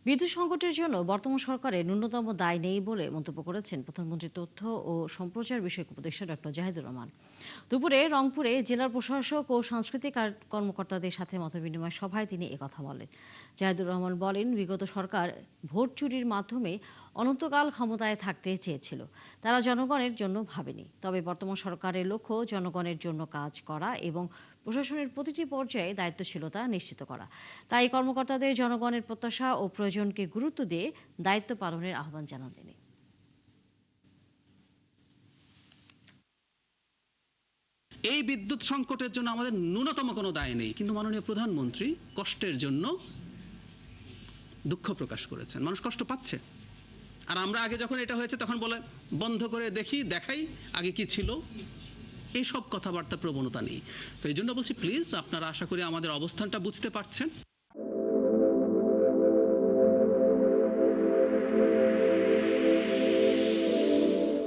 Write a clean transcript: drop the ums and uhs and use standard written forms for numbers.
বিদ্যুৎ সংকটের জন্য বর্তমান সরকারের ন্যূনতম দায় নেই বলে মন্তব্য করেছেন প্রধানমন্ত্রীর তথ্য ও সম্প্রচার বিষয়ক উপদেষ্টা ডক্টর জাহিদুর রহমান। দুপুরে রংপুরে জেলার প্রশাসক ও সাংস্কৃতিক কর্মকর্তাদের সাথে মতবিনিময় সভায় তিনি একথা বলেন। জাহিদুর রহমান বলেন, বিগত সরকার ভোট চুরির মাধ্যমে অনন্তকাল ক্ষমতায় থাকতে চেয়েছিল, তারা জনগণের জন্য ভাবেনি। তবে বর্তমান সরকারের লক্ষ্য জনগণের জন্য কাজ করা এবং প্রশাসনের প্রতিটি পর্যায়ে দায়িত্বশীলতা নিশ্চিত করা। তাই কর্মকর্তাদের জনগণের প্রত্যাশা ও প্রয়োজনকে গুরুত্ব দিয়ে দায়িত্ব পালনের আহ্বান জানান তিনি। এই বিদ্যুৎ সংকটের জন্য আমাদের ন্যূনতম কোনো দায় নেই, কিন্তু মাননীয় প্রধানমন্ত্রী কষ্টের জন্য দুঃখ প্রকাশ করেছেন। মানুষ কষ্ট পাচ্ছে, আর আমরা আগে যখন এটা হয়েছে তখন বলে বন্ধ করে দেখাই আগে কি ছিল। এইসব কথাবার্তা প্রবণতা নেই। তো এই জন্য বলছি, প্লিজ আপনারা আশা করি আমাদের অবস্থানটা বুঝতে পারছেন।